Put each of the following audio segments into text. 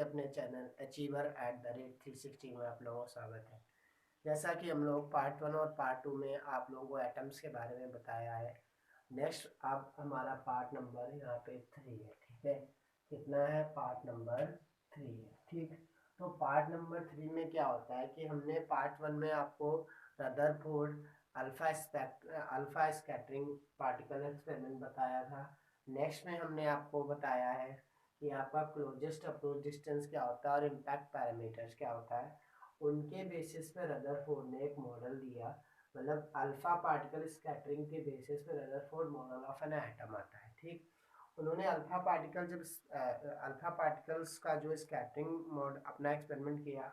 अपने channel achiever@360 में आप लोगों का स्वागत है। जैसा कि हम लोग पार्ट 1 और पार्ट 2 में आप लोगों को एटम्स के बारे में बताया है। नेक्स्ट अब हमारा पार्ट नंबर यहाँ पे 3 है, ठीक है। कितना है? पार्ट नंबर 3 है, ठीक। तो पार्ट नंबर 3 में क्या होता है कि हमने पार्ट 1 में आपको Rutherford alpha scattering particle experiment बताया था। नेक्स्ट में हमने आपको बताया है कि आपका क्लोजेस्ट अप्रोच डिस्टेंस क्या होता है और इम्पैक्ट पैरामीटर्स क्या होता है। उनके बेसिस पे रदरफोर्ड ने एक मॉडल दिया, मतलब अल्फा पार्टिकल स्कैटरिंग के बेसिस पे Rutherford model of an atom आता है, ठीक। उन्होंने अल्फा पार्टिकल्स का जो स्कैटरिंग मोड अपना एक्सपेरिमेंट किया,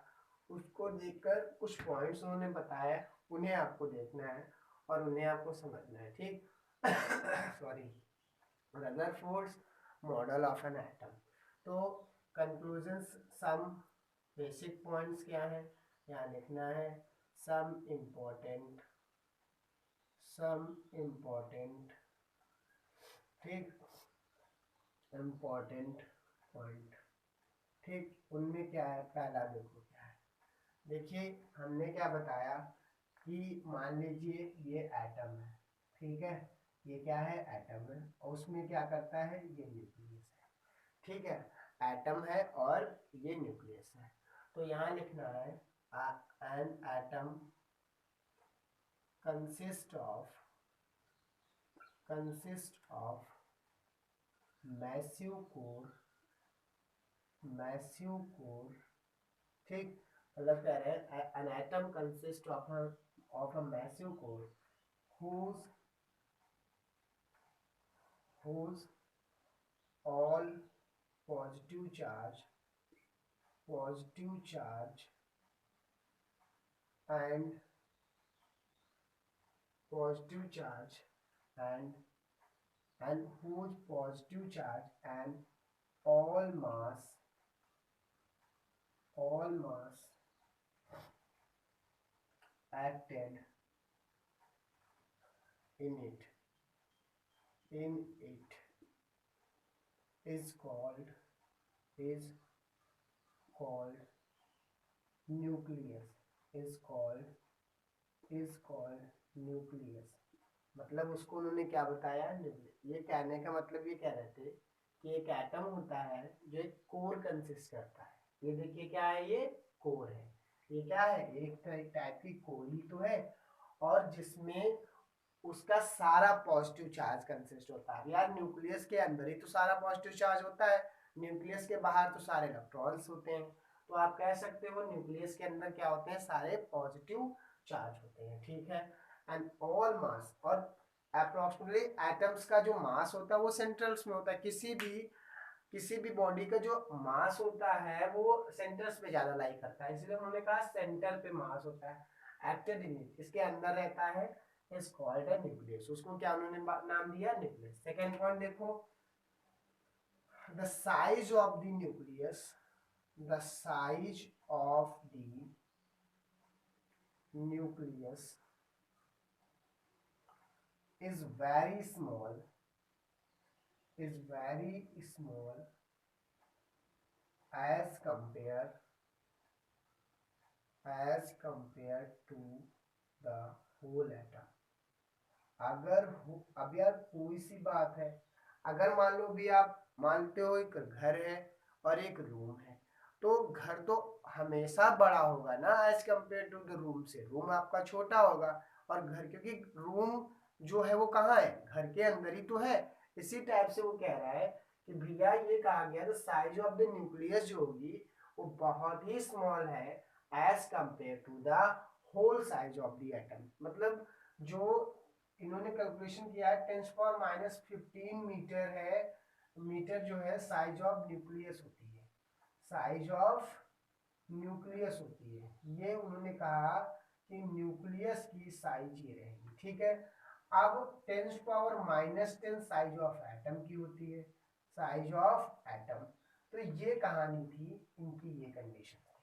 उसको देखकर कुछ पॉइंट्स उन्होंने बताया, उन्हें आपको देखना है और उन्हें आपको समझना है, ठीक। Sorry, Rutherford's model of an atom. तो कंक्लूजन्स, सम बेसिक पॉइंट्स क्या है यहाँ लिखना है। सम इम्पोर्टेंट, ठीक, इम्पोर्टेंट पॉइंट, ठीक। उनमें क्या है? पहला देखो क्या है। देखिए हमने क्या बताया कि मान लीजिए ये एटम है, ठीक है। ये क्या है? एटम है और उसमें क्या करता है? ये न्यूक्लियस है, ठीक है। एटम है और ये न्यूक्लियस है। तो यहाँ लिखना है N atom consist of massive core, ठीक। मतलब कह रहे हैं an atom consist of a massive core whose all positive charge and whose positive charge and all mass acted in it is called nucleus. मतलब उसको उन्होंने क्या बताया? न्यूक्लियस। ये कहने का मतलब ये कह रहे थे कि एक एटम होता है जो एक कोर कंसिस्ट करता है। ये देखिए क्या है? ये कोर है। ये क्या है? एक टाइप की कोर ही तो है, और जिसमें उसका सारा पॉजिटिव चार्ज कंसिस्ट होता है। यार न्यूक्लियस के अंदर ही तो सारा पॉजिटिव चार्ज होता है, न्यूक्लियस के बाहर तो सारे इलेक्ट्रॉन्स होते हैं। तो आप कह सकते हो न्यूक्लियस के अंदर क्या होते हैं? सारे पॉजिटिव चार्ज होते हैं, ठीक है। एंड ऑल मास, और अप्रोक्सीमेटली एटम्स का जो मास होता है वो सेंट्रल्स में होता है। किसी भी बॉडी का जो मास होता है वो सेंटर्स पे ज्यादा लाई करता है, इसलिए उन्होंने कहा सेंटर पे मास होता है। एक्टेड इन इट, इसके अंदर रहता है, इज कॉल्ड अ न्यूक्लियस। उसको क्या उन्होंने नाम दिया? न्यूक्लियस। सेकंड पॉइंट देखो, the size of the nucleus is very small as compared to the whole atom। अब यार कोई सी बात है, अगर मान लो भी आप मानते हो एक घर है और एक रूम है, तो घर तो हमेशा बड़ा होगा ना as compare to the room से। रूम आपका छोटा होगा और घर, क्योंकि रूम जो है वो कहाँ है? घर के अंदर ही तो है। इसी टाइप से वो कह रहा है कि भैया ये कहा गया the size of the nucleus जो होगी वो बहुत ही स्मॉल है as compare to the whole size of the atom. मतलब जो इन्होंने कैलकुलेशन किया है 10⁻⁻15 मीटर है, मीटर जो है साइज ऑफ न्यूक्लियस होती है, ये उन्होंने कहा कि न्यूक्लियस की साइज ये रहेगी, ठीक है। अब 10⁻⁻10 साइज ऑफ एटम की होती है, तो ये कहानी थी इनकी, ये कंडीशन थी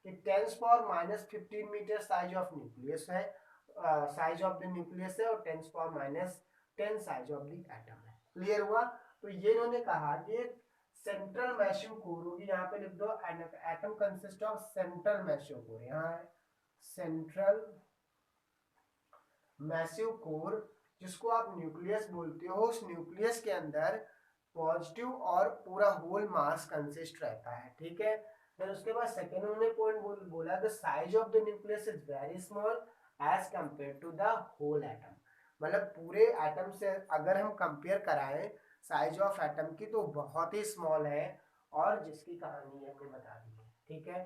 कि 10⁻⁻15 मीटर साइज ऑफ न्यूक्लियस है, साइज ऑफ द न्यूक्लियस है, और 10⁻⁻10 साइज ऑफ द एटम है। क्लियर हुआ? तो ये इन्होंने कहा कि सेंट्रल मैसिव कोर होगी, यहाँ पे लिख दो atom consist of central massive core, यहाँ है सेंट्रल मैसिव कोर, जिसको आप न्यूक्लियस बोलते हो। उस न्यूक्लियस के अंदर पॉजिटिव और पूरा होल मास कंसिस्ट रहता है, ठीक है। फिर उसके बाद सेकेंड उन्होंने पॉइंट बोला the size of the nucleus is very small as compare to the whole atom, मतलब पूरे एटम से अगर हम कंपेयर कराएं साइज ऑफ एटम की तो बहुत ही स्मॉल है, और जिसकी कहानी हमने बता दी है, ठीक है।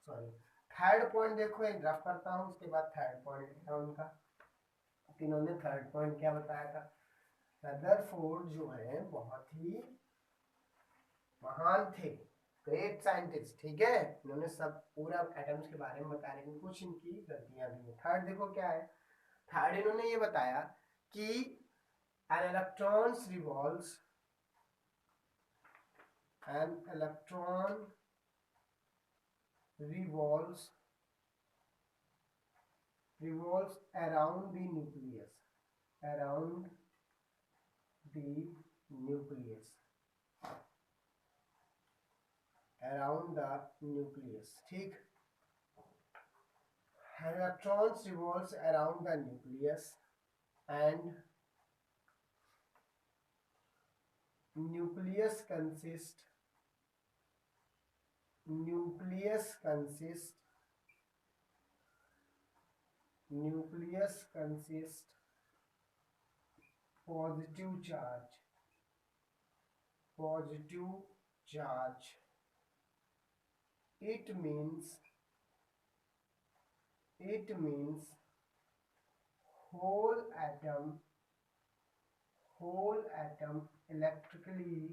सॉरी, थर्ड पॉइंट देखो, एक रफ करता हूँ, उसके बाद थर्ड पॉइंट लिखा उनका। तीनों ने थर्ड पॉइंट क्या बताया था, रदरफोर्ड जो है बहुत ही महान थे, ग्रेट साइंटिस्ट, ठीक है। इन्होंने सब पूरा एटम्स के बारे में बताया, लेकिन कुछ इनकी गलतियां भी हैं। थर्ड देखो क्या है, थर्ड इन्होंने ये बताया कि an electrons revolves an electron revolves around the nucleus, around the nucleus, around the nucleus, ठीक। Electrons revolves around the nucleus and nucleus consists positive charge, it means whole atom electrically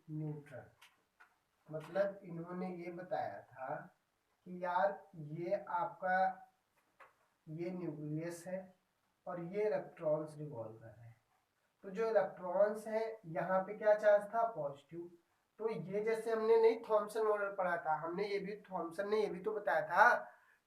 neutral। मतलब इन्होंने ये बताया था कि यार ये आपका ये न्यूक्लियस है और ये इलेक्ट्रॉन्स रिवॉल्व कर रहे हैं, तो जो इलेक्ट्रॉन्स है यहाँ पे क्या चार्ज था, पॉजिटिव। तो ये जैसे हमने नहीं थॉमसन मॉडल पढ़ा था, हमने ये भी थॉमसन ने ये भी तो बताया था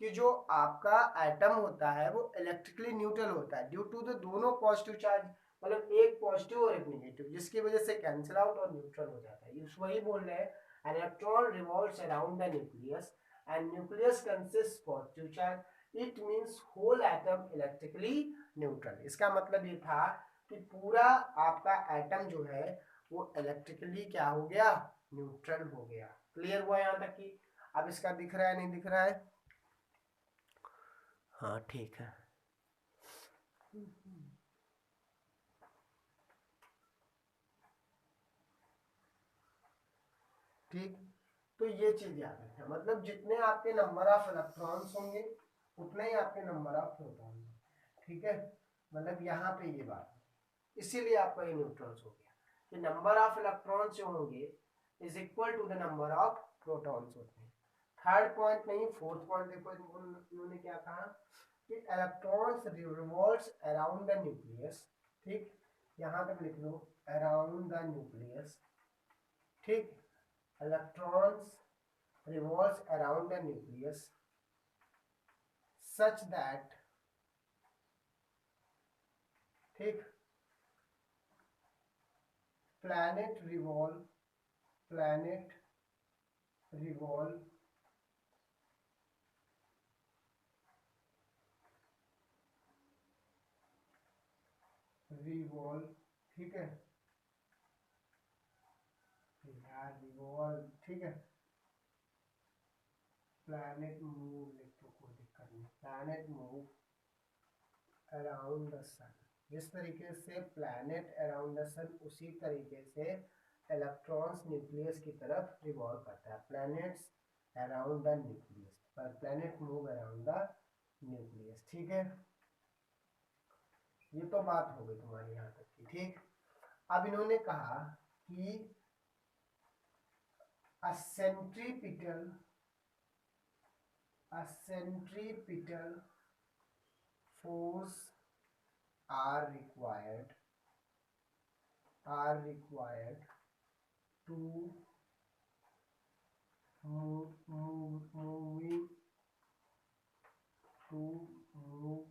कि जो आपका एटम होता है वो इलेक्ट्रिकली न्यूट्रल होता है ड्यू टू द दोनों पॉजिटिव चार्ज, मतलब एक पॉजिटिव और एक नेगेटिव, जिसकी वजह से कैंसिल आउट और न्यूट्रल हो जाता है। ये वही बोल रहे हैं, an electron revolves around the nucleus and nucleus consists positive charge, it means whole atom electrically neutral। इसका मतलब ये था कि पूरा आपका एटम जो है वो इलेक्ट्रिकली क्या हो गया, न्यूट्रल हो गया। क्लियर हुआ यहाँ तक कि अब इसका दिख रहा है नहीं दिख रहा है, हाँ ठीक है। ठीक, तो ये चीज याद रखें, मतलब जितने आपके नंबर ऑफ इलेक्ट्रॉन्स होंगे उतने ही आपके नंबर ऑफ प्रोटॉन, ठीक है। मतलब यहाँ पे ये बात, इसीलिए आपका ये न्यूट्रॉन्स हो गया कि नंबर ऑफ इलेक्ट्रॉन्स जो होंगे is equal to the number of protons होते हैं। थर्ड पॉइंट नहीं, फोर्थ पॉइंट देखो इन्होंने क्या कहा कि electrons revolves around the nucleus, ठीक, यहाँ तक लिख लो अराउंड द न्यूक्लियस, ठीक। Electrons revolves around the nucleus such that, ठीक, planet revolve ठीक है यार, रिवॉल्व, ठीक है। प्लैनेट मूव लिख तो कोई दिक्कत नहीं, प्लैनेट मूव अराउंड द सन, जिस तरीके से प्लैनेट अराउंड द सन उसी तरीके से इलेक्ट्रॉन्स न्यूक्लियस की तरफ रिवॉल्व करता है। प्लैनेट्स अराउंड द न्यूक्लियस, पर planet move around the nucleus, ठीक है। ये तो बात हो गई तुम्हारी यहाँ तक की, ठीक। अब इन्होंने कहा कि a centripetal force are required to move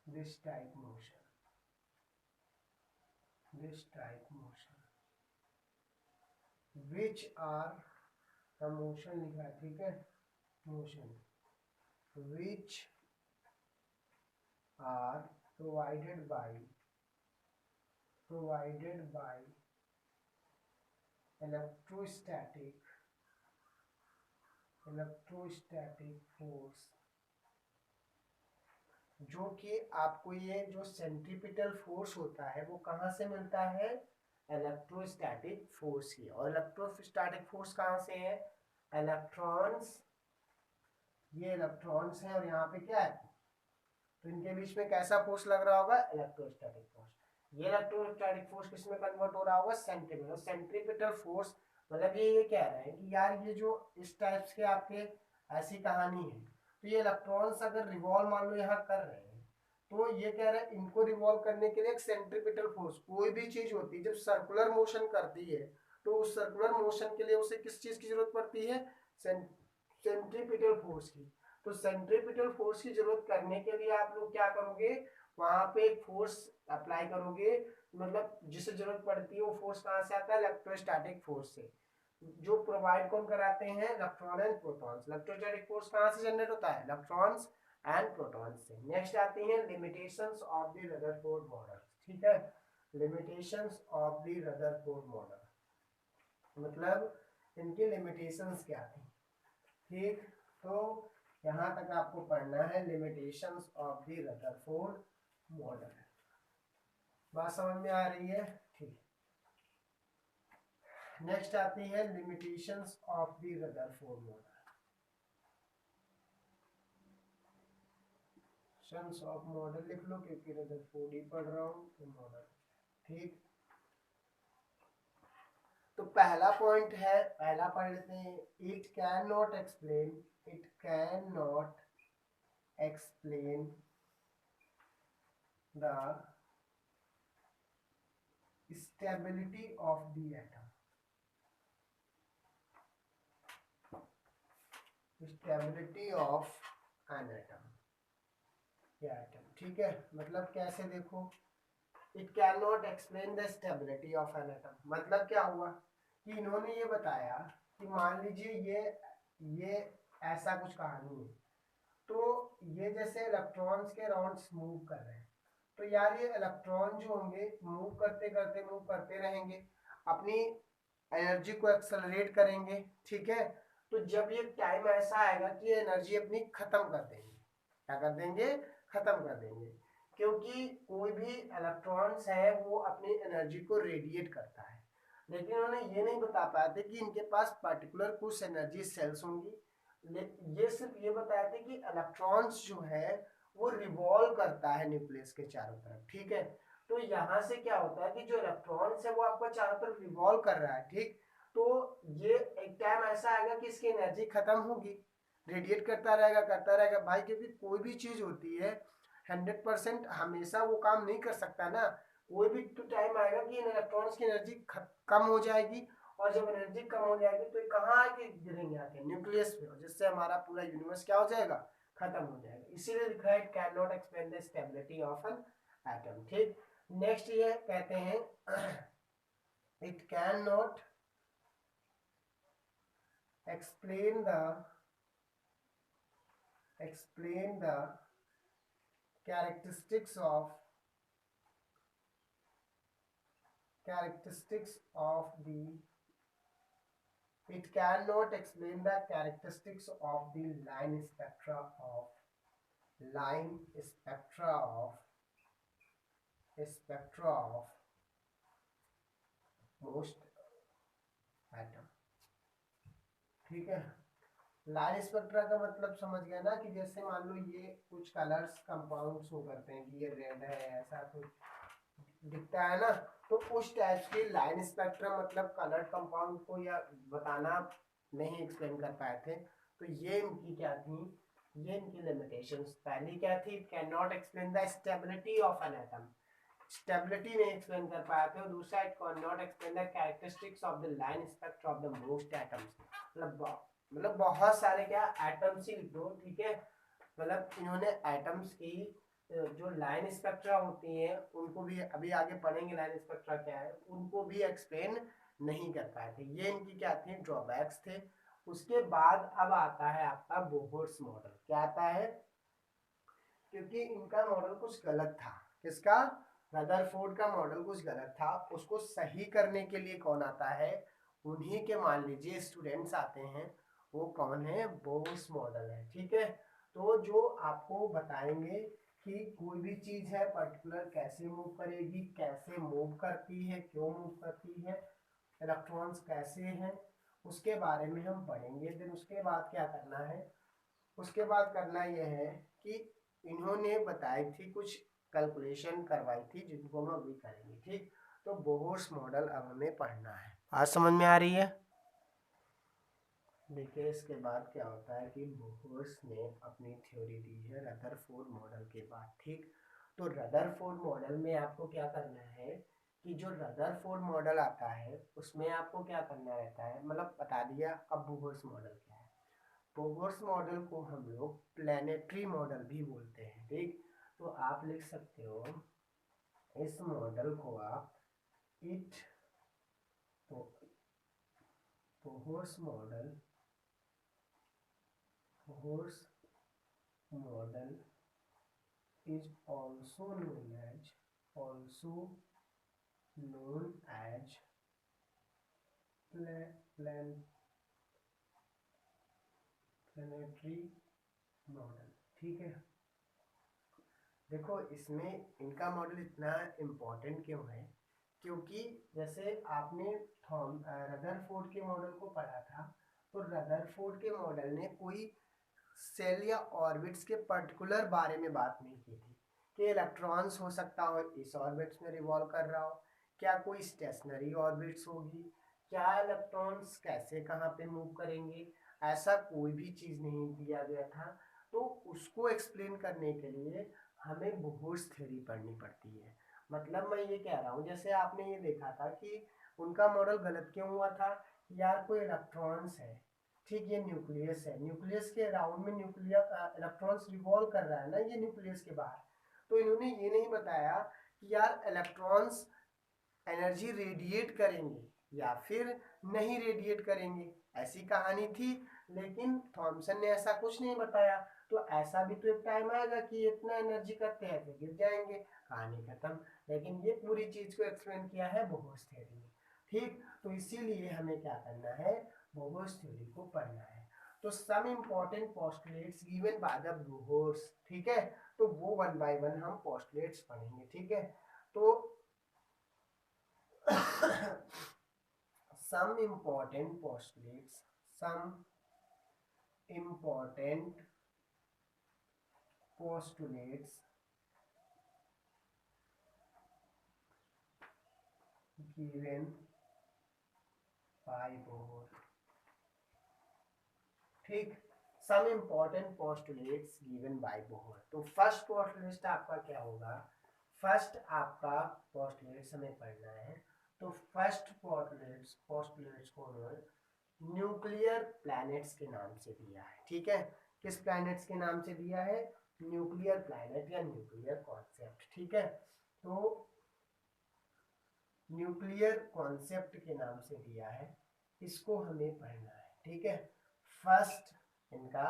this type motion, this type motion which are motion लिखा है, ठीक है, motion which are provided by electrostatic force, जो कि आपको ये जो सेंट्रीपिटल फोर्स होता है वो कहाँ से मिलता है, इलेक्ट्रोस्टैटिक फोर्स ही। और इलेक्ट्रोस्टैटिक फोर्स कहाँ से है, इलेक्ट्रॉन्स, ये इलेक्ट्रॉन्स हैं और यहाँ पे क्या है, तो इनके बीच में कैसा फोर्स लग रहा होगा, इलेक्ट्रोस्टैटिक फोर्स। ये इलेक्ट्रोस्टैटिक फोर्स किसमें कन्वर्ट हो रहा होगा, सेंट्रीपिटल। सेंट्रीपिटल फोर्स मतलब ये कह रहे हैं कि यार ये जो इस टाइप्स के आपके ऐसी कहानी है, तो ये इलेक्ट्रॉन्स अगर रिवॉल्व मान लो यहाँ कर रहे हैं, तो ये कह रहे हैं इनको रिवॉल्व करने के लिए एक सेंट्रीपिटल फोर्स, कोई भी चीज होती है जब सर्कुलर मोशन करती है तो उस सर्कुलर मोशन के लिए उसे किस चीज की जरूरत पड़ती है, सेंट्रीपिटल फोर्स की। तो सेंट्रीपिटल फोर्स की जरूरत करने के लिए आप लोग क्या करोगे, वहां पे एक फोर्स अप्लाई करोगे, मतलब जिसे जरूरत पड़ती है वो फोर्स कहां से आता है, इलेक्ट्रोस्टैटिक फोर्स से, जो प्रोवाइड कौन कराते हैं, electron and protons. Electrostatic force कहां से जनरेट होता है, इलेक्ट्रॉन्स एंड प्रोटॉन्स से। नेक्स्ट आती है limitations of the Rutherford model, ठीक है, limitations of the Rutherford model, मतलब इनकी लिमिटेशंस क्या थी, ठीक। तो यहां तक आपको पढ़ना है limitations of the Rutherford model. बात समझ में आ रही है, ठीक। नेक्स्ट आती है limitations of the Rutherford model, limitations of model लिख लो क्योंकि रदरफोर्ड ही पढ़ रहा हूं तो मॉडल, ठीक। तो पहला पॉइंट है, पहला पढ़ लेते हैं, it can not explain the stability of the atom, stability of an atom, ठीक है। मतलब कैसे, देखो, it can not explain the stability of an atom, मतलब क्या हुआ कि इन्होंने ये बताया कि मान लीजिए ये ऐसा कुछ कहानी है, तो ये जैसे इलेक्ट्रॉन्स के राउंड्स मूव कर रहे हैं, तो यार ये इलेक्ट्रॉन जो होंगे मूव करते रहेंगे, अपनी एनर्जी को एक्सेलरेट करेंगे, ठीक है। तो जब ये टाइम ऐसा आएगा कि एनर्जी अपनी खत्म कर देंगे, क्या कर देंगे, खत्म कर देंगे, क्योंकि कोई भी इलेक्ट्रॉन्स है वो अपनी एनर्जी को रेडिएट करता है, लेकिन उन्होंने ये नहीं बता पाए थे कि इनके पास पर्टिकुलर कुछ एनर्जी सेल्स होंगी। ये सिर्फ ये बताए थे कि इलेक्ट्रॉन्स जो है वो रिवॉल्व करता है न्यूक्लियस के चारों तरफ, ठीक है। तो यहाँ से क्या होता है कि जो इलेक्ट्रॉन्स है वो आपका चारों तरफ रिवॉल्व कर रहा है, ठीक। तो ये एक टाइम ऐसा आएगा कि इसकी एनर्जी खत्म होगी, रेडिएट करता रहेगा भाई, क्योंकि कोई भी चीज होती है 100% हमेशा वो काम नहीं कर सकता ना, कोई भी तो टाइम आएगा कि इन इलेक्ट्रॉन्स की एनर्जी कम हो जाएगी, और जब एनर्जी कम हो जाएगी तो कहाँ आके गिरेंगे, आके न्यूक्लियस में, जिससे हमारा पूरा यूनिवर्स क्या हो जाएगा, खत्म हो जाएगा। इसीलिए लिखा है can not explain the stability of an atom, ठीक। नेक्स्ट ये कहते हैं it can not explain the characteristics of the it cannot explain the characteristics of the line spectra of most atom, ठीक है। लाइन स्पेक्ट्रा का मतलब समझ गया ना, कि जैसे मान लो ये कुछ कलर्स कंपाउंड शो करते हैं कि ये रेड है, ऐसा कुछ दिखता है ना, तो उस टाइप की लाइन स्पेक्ट्रम मतलब कलर कंपाउंड को या बताना नहीं एक्सप्लेन कर पाए थे, तो ये इनकी क्या थी, ये इनकी लिमिटेशंस। पहली क्या थी, it can not explain the stability of an atom, stability नहीं एक्सप्लेन कर पाए थे, और दूसरा it can not explain the characteristics of the line spectra of the most atoms, मतलब बहुत सारे क्या एटम्स ही लिख दो, ठीक है। मतलब इन्होंने एटम्स की जो लाइन स्पेक्ट्रा होती हैं उनको भी अभी आगे पढ़ेंगे, लाइन स्पेक्ट्रा क्या है, उनको भी एक्सप्लेन नहीं कर पाए थे। ये इनकी क्या थी, ड्रॉबैक्स थे। उसके बाद अब आता है आपका बोहर्स मॉडल। क्या आता है, क्योंकि इनका मॉडल कुछ गलत था। किसका, रदरफोर्ड का मॉडल कुछ गलत था, उसको सही करने के लिए कौन आता है, उन्हीं के मान लीजिए स्टूडेंट्स आते हैं। वो कौन है, बोहर्स मॉडल है। ठीक है, तो जो आपको बताएंगे कि कोई भी चीज है पर्टिकुलर कैसे मूव करेगी, कैसे मूव करती है, क्यों मूव करती है, इलेक्ट्रॉन्स कैसे हैं, उसके बारे में हम पढ़ेंगे। देन उसके बाद क्या करना है, उसके बाद करना यह है कि इन्होंने बताई थी कुछ कैलकुलेशन करवाई थी जिनको हम अभी करेंगे। ठीक, तो बोहर्स मॉडल अब हमें पढ़ना है। आज समझ में आ रही है। देखिए इसके बाद क्या होता है कि बोहर्स ने अपनी थ्योरी दी है रदरफोर्ड मॉडल के बाद। ठीक, तो रदरफोर्ड मॉडल में आपको क्या करना है कि जो रदरफोर्ड मॉडल आता है उसमें आपको क्या करना रहता है, मतलब बता दिया। अब बोहर्स मॉडल क्या है, बोहर्स मॉडल को हम लोग प्लानिटरी मॉडल भी बोलते हैं। ठीक, तो आप लिख सकते हो इस मॉडल को आप इट, तो Bohr's model, Bohr's model is also known as planetary model. ठीक है, देखो इसमें इनका मॉडल इतना इम्पोर्टेंट क्यों है, क्योंकि जैसे आपने रदरफोर्ड के मॉडल को पढ़ा था, तो रदरफोर्ड के मॉडल ने कोई सेल या ऑर्बिट्स के पर्टिकुलर बारे में बात नहीं की थी कि इलेक्ट्रॉन्स हो सकता हो इस ऑर्बिट्स में रिवॉल्व कर रहा हो, क्या कोई स्टेशनरी ऑर्बिट्स होगी, क्या इलेक्ट्रॉन्स कैसे कहाँ पे मूव करेंगे, ऐसा कोई भी चीज़ नहीं दिया गया था। तो उसको एक्सप्लेन करने के लिए हमें बोहर्स थ्योरी पढ़नी पड़ती है। मतलब मैं ये कह रहा हूँ, जैसे आपने ये देखा था कि उनका मॉडल गलत क्यों हुआ था, यार कोई इलेक्ट्रॉन्स है, ठीक, ये न्यूक्लियस है, न्यूक्लियस के अराउंड में इलेक्ट्रॉन्स रिवॉल्व कर रहा है ना, ये न्यूक्लियस के बाहर। तो इन्होंने ये नहीं बताया कि यार इलेक्ट्रॉन्स एनर्जी रेडिएट करेंगे या फिर नहीं रेडिएट करेंगे, ऐसी कहानी थी। लेकिन थॉमसन ने ऐसा कुछ नहीं बताया। तो ऐसा भी तो एक टाइम आएगा कि इतना एनर्जी करते हैं तो गिर जाएंगे, कहानी खत्म। लेकिन ये पूरी चीज को एक्सप्लेन किया है बोहर्स थ्योरी में। ठीक, तो इसीलिए हमें क्या करना है, बोहर्स थ्योरी को पढ़ना है। तो some important postulates given by the Bohr's. ठीक है, तो वो वन बाय वन हम पोस्टुलेट्स पढ़ेंगे। ठीक है, तो some important postulates, some important postulates given by Bohr। ठीक, some important postulates given by Bohr. तो फर्स्ट पोस्टुलेट आपका क्या होगा, फर्स्ट आपका पोस्टुलेट्स हमें पढ़ना है। तो फर्स्ट पोस्टुलेट्स को न्यूक्लियर प्लैनेट्स के नाम से दिया है। ठीक है, किस प्लैनेट्स के नाम से दिया है, न्यूक्लियर प्लैनेट या न्यूक्लियर कॉन्सेप्ट। ठीक है, तो न्यूक्लियर कॉन्सेप्ट के नाम से दिया है, इसको हमें पढ़ना है। ठीक है, फर्स्ट इनका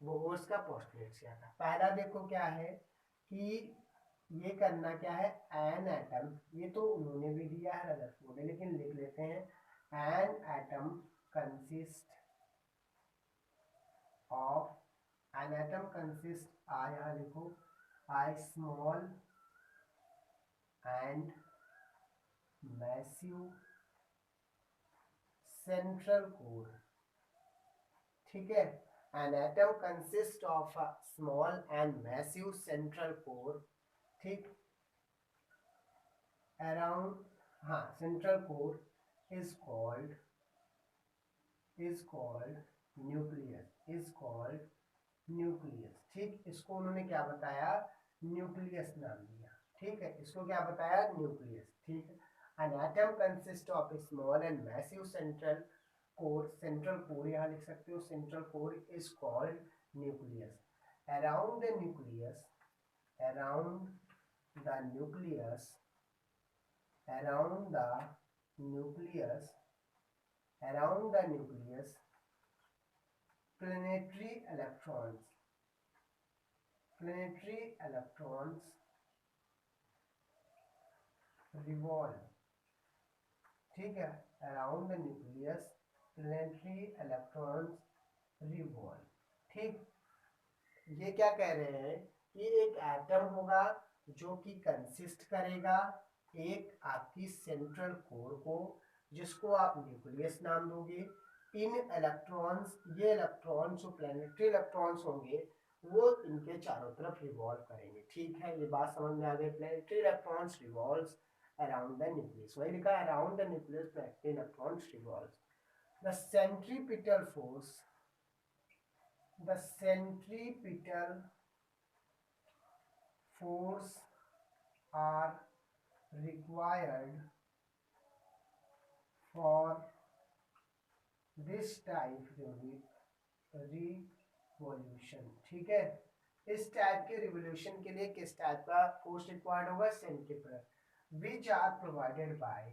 बोहर्स का पोस्टुलेट क्या था। पहला देखो क्या है कि ये करना क्या है, एन एटम, ये तो उन्होंने भी दिया है रदरफोर्ड ने, लेकिन लिख लेते हैं, an atom consist of, an atom consist, आ यहाँ लिखो, I small and massive central core. ठीक है, an atom consists of a small and massive central core। ठीक, around, हाँ, central core is called nucleus। ठीक, इसको उन्होंने क्या बताया, न्यूक्लियस नाम दिया। ठीक है, इसको क्या बताया, न्यूक्लियस। ठीक, an atom consists of a small and massive central core, central core यहाँ लिख सकते हो, central core is called nucleus। around the nucleus around the nucleus, around the nucleus, around the nucleus, planetary electrons, planetary electrons revolve, ठीक है, around the nucleus planetary electrons revolve, ठीक। ये क्या कह रहे हैं कि एक एटम होगा जो कि कंसिस्ट करेगा एक आपकी सेंट्रल कोर को, जिसको आप न्यूक्लियस नाम दोगे। इन इलेक्ट्रॉन्स, ये इलेक्ट्रॉन्स जो प्लेनेटरी इलेक्ट्रॉन्स होंगे वो इनके चारों तरफ रिवॉल्व करेंगे, ठीक है। ये बात समझ में आ गई, planetary electrons revolves around the nucleus, वही लिखा है around the nucleus planetary electrons revolves. The centripetal force, the centripetal force are required for this type revolution, ठीक है। इस टाइप के रिवोल्यूशन के लिए किस टाइप का फोर्स रिक्वायर्ड होगा, centripetal, which are provided by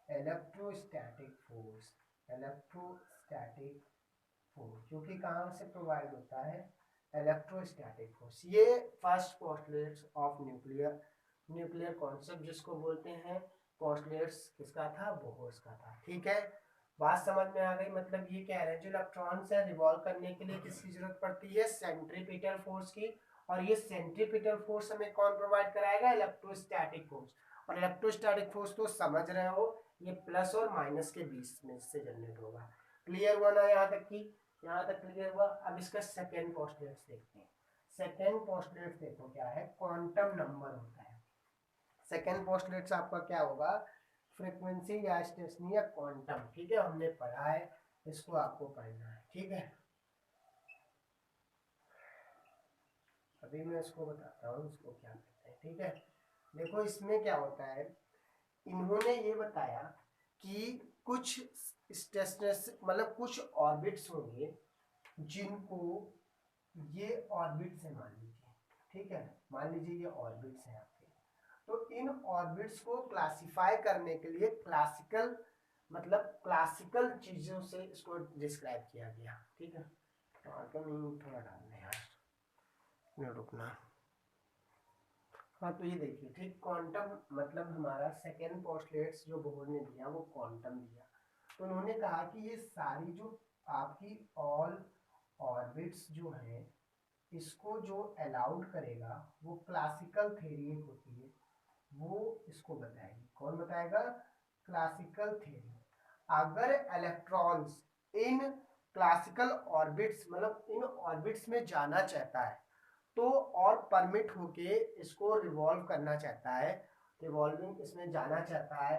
electrostatic force, electrostatic force, जो कि कहाँ से प्रोवाइड होता है, इलेक्ट्रोस्टैटिक फोर्स। ये first postulates of nuclear concept जिसको बोलते हैं, पोस्टुलेट्स किसका था, बोहर्स का था, ठीक है। बात समझ में आ गई। मतलब ये कह रहे हैं जो इलेक्ट्रॉन्स है रिवॉल्व करने के लिए किसकी जरूरत पड़ती है, सेंट्रीपिटल फोर्स की। और ये सेंट्रीपिटल फोर्स हमें कौन प्रोवाइड कराएगा, इलेक्ट्रोस्टैटिक फोर्स। और इलेक्ट्रोस्टैटिक फोर्स तो समझ रहे हो, ये प्लस और माइनस के बीच में से जनरेट होगा। क्लियर हुआ ना यहाँ तक की, यहाँ तक क्लियर हुआ। अब इसका सेकेंड पोस्टुलेट्स देखते हैं। सेकेंड पोस्टुलेट्स देखो क्या है, क्वांटम नंबर होता है। सेकेंड पोस्टुलेट्स आपका क्या होगा, फ्रीक्वेंसी या स्टेशनरी या क्वांटम, ठीक है, हमने पढ़ा है, इसको आपको पढ़ना है, ठीक है। अभी मैं इसको बताता हूँ इसको क्या कहते हैं, ठीक है। देखो इसमें क्या होता है, इन्होंने ये बताया कि कुछ स्टेशनरी मतलब कुछ ऑर्बिट्स होंगे जिनको ये ऑर्बिट्स है मान लीजिए, ठीक है, मान लीजिए ये ऑर्बिट्स हैं आपके। तो इन ऑर्बिट्स को क्लासिफाई करने के लिए क्लासिकल मतलब क्लासिकल चीजों से इसको डिस्क्राइब किया गया, ठीक है। थोड़ा डालने यार, रुकना। हाँ तो ये देखिए, ठीक, क्वांटम मतलब हमारा सेकेंड पोस्टुलेट्स जो बोहर ने दिया वो क्वांटम दिया। तो उन्होंने कहा कि ये सारी जो आपकी ऑल ऑर्बिट्स जो है इसको जो अलाउड करेगा वो क्लासिकल थ्योरी होती है, वो इसको बताएगी। कौन बताएगा, क्लासिकल थ्योरी। अगर इलेक्ट्रॉन्स इन क्लासिकल ऑर्बिट्स मतलब इन ऑर्बिट्स में जाना चाहता है तो और परमिट होके इसको रिवॉल्व करना चाहता है, रिवॉल्विंग इसमें जाना चाहता है,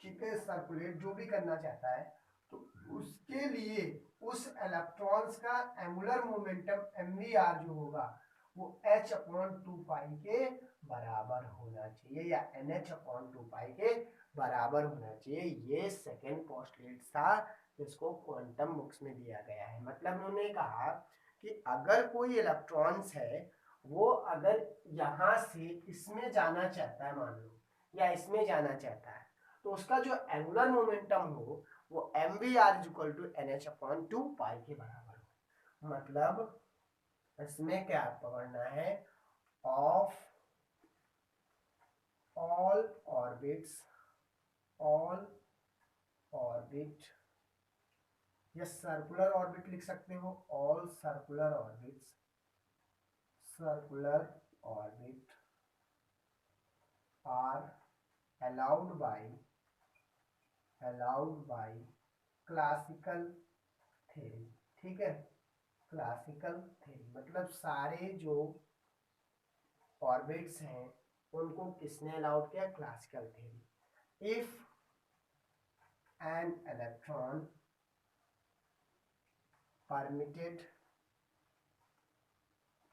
ठीक है, सर्कुलेट जो भी करना चाहता है, तो उसके लिए उस इलेक्ट्रॉन्स का एंगुलर मोमेंटम mvr जो होगा वो h/2 के बराबर होना चाहिए या nh/2 के बराबर होना चाहिए। ये सेकेंड पोस्टुलेट था जिसको क्वांटम बुक्स में दिया गया है। मतलब उन्होंने कहा कि अगर कोई इलेक्ट्रॉन्स है वो अगर यहाँ से इसमें जाना चाहता है मान लो, या इसमें जाना चाहता है, तो उसका जो एंगुलर मोमेंटम हो वो mvr = nh/2 के बराबर हो। मतलब इसमें क्या पकड़ना है, ऑफ ऑल ऑर्बिट या सर्कुलर ऑर्बिट लिख सकते हो, all circular orbit are allowed by classical theory, ठीक है। क्लासिकल थ्योरी मतलब सारे जो ऑर्बिट्स हैं उनको किसने अलाउड किया, classical theory. If an electron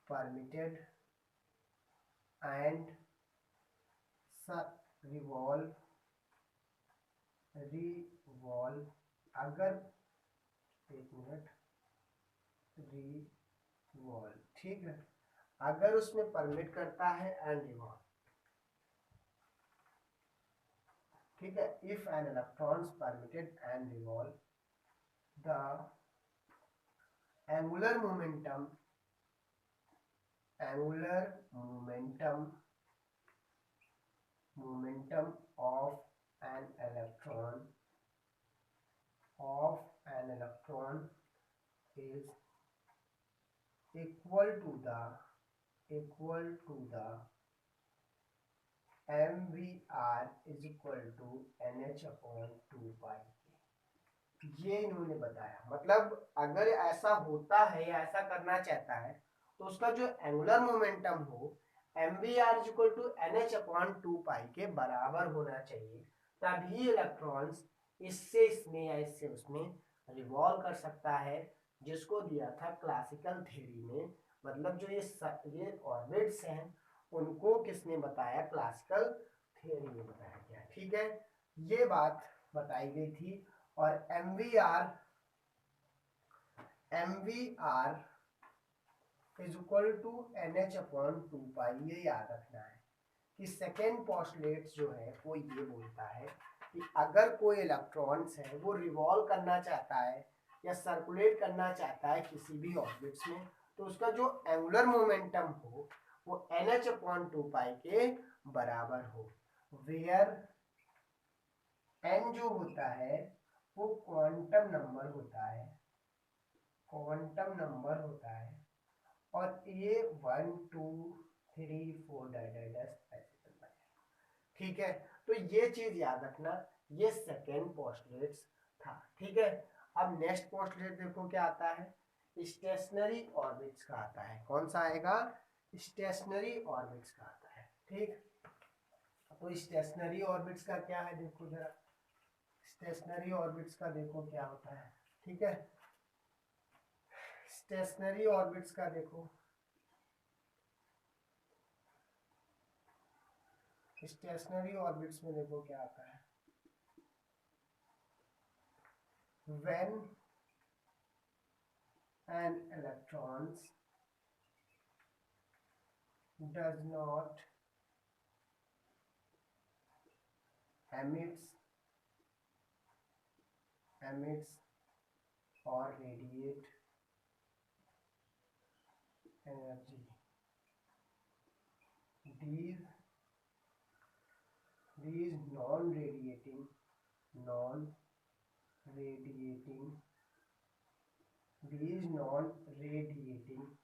permitted and revolve अगर, एक मिनट, रिवॉल्व, ठीक है, अगर उसमें परमिट करता है एंड रिवॉल्व, ठीक है, if an electrons permitted and revolve the angular momentum of an electron is equal to the mvr is equal to nh upon 2 pi। ये इन्होंने बताया, मतलब अगर ऐसा होता है या ऐसा करना चाहता है तो उसका जो एंगुलर मोमेंटम हो mvr is equal to nh upon 2 pi के बराबर होना चाहिए, तभी इलेक्ट्रॉन्स इससे इसमें या इससे उसमें रिवॉल्व कर सकता है, जिसको दिया था क्लासिकल थ्योरी में। मतलब जो ये ऑर्बिट्स हैं उनको किसने बताया, क्लासिकल थ्योरी में बताया गया, ठीक है, ये बात बताई गई थी। और MVR is equal to NH upon 2 pi, ये याद रखना है कि सेकेंड पोस्टुलेट जो है वो ये बोलता है कि अगर कोई इलेक्ट्रॉन्स है वो रिवॉल्व करना चाहता है या सर्कुलेट करना चाहता है किसी भी ऑर्बिट्स में, तो उसका जो एंगुलर मोमेंटम हो वो NH अपॉन 2 पाई के बराबर हो, वेयर N जो होता है वो क्वांटम नंबर होता है, और ये 1 2 3 4 ऐसे चलता है, ठीक है। तो ये चीज याद रखना, ये सेकेंड पोस्टुलेट था, ठीक है। अब नेक्स्ट पोस्टुलेट देखो क्या आता है, स्टेशनरी ऑर्बिट्स का आता है। कौन सा आएगा, स्टेशनरी ऑर्बिट्स का आता है, ठीक। तो स्टेशनरी ऑर्बिट्स का क्या है, देखो जरा, स्टेशनरी ऑर्बिट्स का देखो क्या होता है, ठीक है। स्टेशनरी ऑर्बिट्स का देखो, स्टेशनरी ऑर्बिट्स में देखो क्या आता है, when an electron does not emits or radiate energy, these non-radiating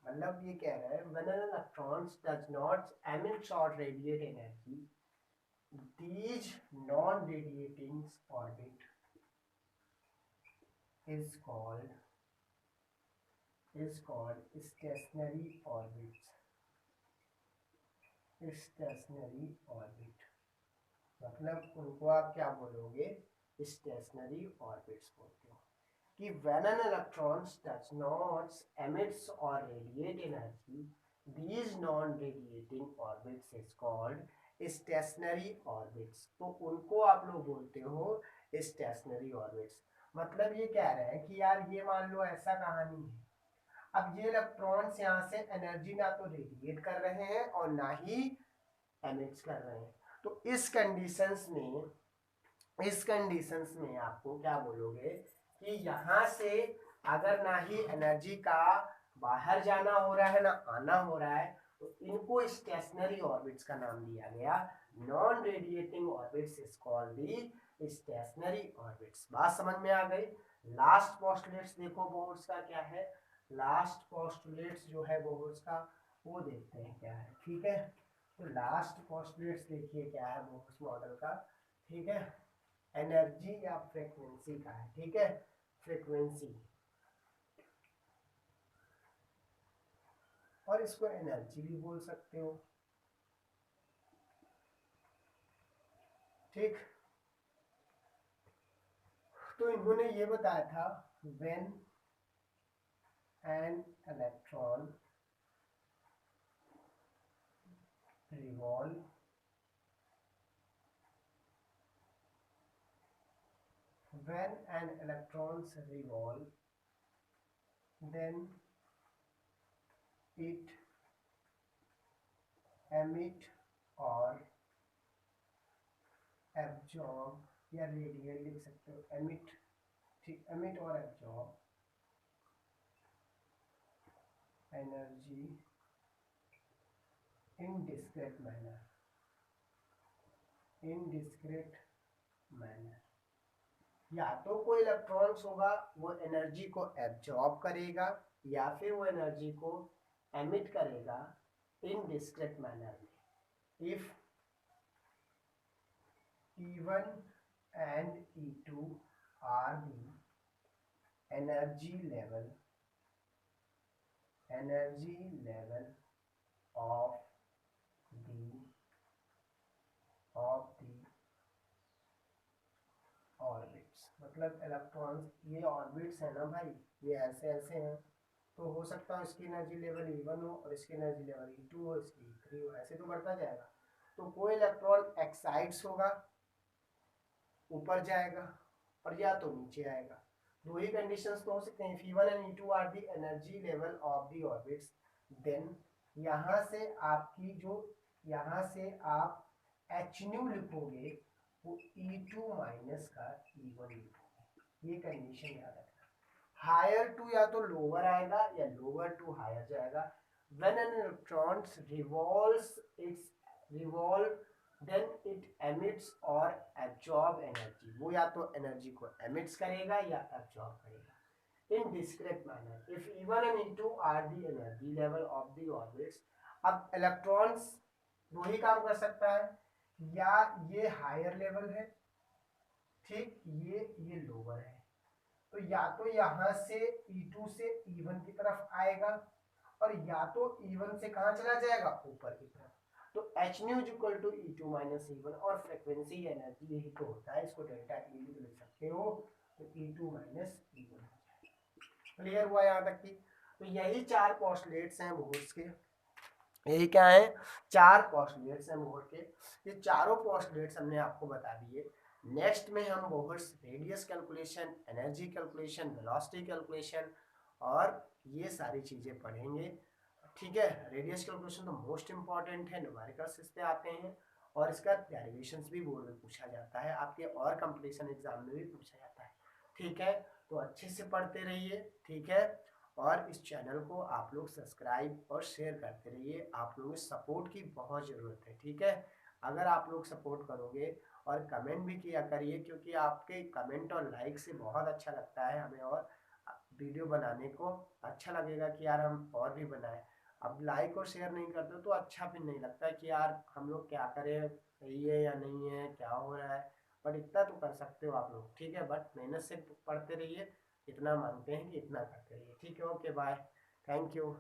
मतलब ये कह रहा है when an electron does not emit or radiate energy, these non-radiating orbit is called stationary orbits, मतलब उनको आप क्या बोलोगे, स्टेशनरी ऑर्बिट्स बोलते हो। कि when an electron does not emits or radiate energy, these non-radiating orbits is called stationary orbits। तो उनको आप लोग बोलते हो stationary orbits। मतलब ये कह रहे हैं कि यार ये मान लो ऐसा कहानी है, अब ये इलेक्ट्रॉन्स यहाँ से एनर्जी ना तो रेडिएट कर रहे हैं और ना ही एमिट्स कर रहे हैं, तो इस कंडीशंस में आपको क्या बोलोगे कि यहाँ से अगर ना ही एनर्जी का बाहर जाना हो रहा है ना आना हो रहा है, तो इनको स्टेशनरी ऑर्बिट्स का नाम दिया गया। Non radiating orbits is called the stationary orbits. बात समझ में आ गई। लास्ट पोस्टुलेट्स देखो बोर्ड्स का क्या है, लास्ट पोस्टुलेट्स जो है बोर्ड्स का वो देखते हैं क्या है, ठीक है। तो लास्ट पोस्टुलेट्स देखिए क्या है बोर्ड्स मॉडल का, ठीक है। एनर्जी या फ्रीक्वेंसी का है, ठीक है, फ्रीक्वेंसी, और इसको एनर्जी भी बोल सकते हो, ठीक। तो इन्होंने ये बताया था when an electron revolve when an electrons revolve, then it emit or absorb या रेडिएट लिख सकते हो, emit, ठीक, emit और absorb energy in discrete manner, या तो कोई इलेक्ट्रॉन्स होगा वो एनर्जी को एब्जॉर्ब करेगा या फिर वो एनर्जी को एमिट करेगा इन डिस्क्रीट मैनर में। If E1 and E2 are the energy level of the orbits, मतलब इलेक्ट्रॉन्स, ये ऑर्बिट्स है ना भाई, ये ऐसे ऐसे हैं, तो हो सकता है इसकी एनर्जी लेवल E1 हो और इसकी एनर्जी लेवल E2 हो, इसकी E3 हो, ऐसे तो बढ़ता जाएगा। तो कोई इलेक्ट्रॉन एक्साइट्स होगा, ऊपर जाएगा, और या तो नीचे आएगा। दो ही कंडीशंस तो हो सकते हैं। E1 and E2 are the energy level of the orbits, then यहाँ से आपकी जो, यहाँ से आप Hν लिखोगे वो E2 माइनस का E1 लिखोगे, ये कंडीशन याद रखना। हायर टू या तो लोअर आएगा या लोअर टू हायर जाएगा। When an electron revolve then it emits और एब्जॉर्ब एनर्जी, वो या तो एनर्जी को एमिट्स करेगा या एब्जॉर्ब करेगा in discrete manner. If E1 and E2 are the energy level of the orbits, अब इलेक्ट्रॉन्स दो ही काम कर सकता है, या ये हायर लेवल है, ठीक, ये लोअर है, तो या तो यहां से E2 से E1 की तरफ आएगा और या तो E1 से कहां चला जाएगा, ऊपर की तरफ। तो Hν equal to E2 minus E1, और फ्रीक्वेंसी एनर्जी यही तो होता है, इसको डेल्टा E लिख सकते हो, तो E2 माइनस E1 हो जाएगा। क्लियर हुआ यहाँ तक की? तो यही चार पोस्टुलेट्स हैं बोर्ड्स के, यही क्या है, चार पोस्टुलेट्स हैं बोर्ड के। ये चारों पोस्टुलेट्स हमने आपको बता दिए। नेक्स्ट में हम boards radius calculation, energy calculation, velocity calculation और ये सारी चीजें पढ़ेंगे, ठीक है। रेडियस कैलकुलेशन तो मोस्ट इंपॉर्टेंट है, न्यूमेरिकल्स इस पे आते हैं और इसका डेरिवेशंस भी बोर्ड में पूछा जाता है, आपके और कंपटीशन एग्जाम में भी पूछा जाता है, ठीक है। तो अच्छे से पढ़ते रहिए, ठीक है, और इस चैनल को आप लोग सब्सक्राइब और शेयर करते रहिए। आप लोगों की सपोर्ट की बहुत ज़रूरत है, ठीक है। अगर आप लोग सपोर्ट करोगे और कमेंट भी किया करिए, क्योंकि आपके कमेंट और लाइक से बहुत अच्छा लगता है हमें, और वीडियो बनाने को अच्छा लगेगा कि यार हम और भी बनाएं। अब लाइक और शेयर नहीं करते तो अच्छा भी नहीं लगता कि यार हम लोग क्या करें, सही है या नहीं है, क्या हो रहा है, बट इतना तो कर सकते हो आप लोग, ठीक है। बट मेहनत से पढ़ते रहिए, इतना मानते हैं कि इतना करते रहिए, ठीक है। Okay bye, thank you.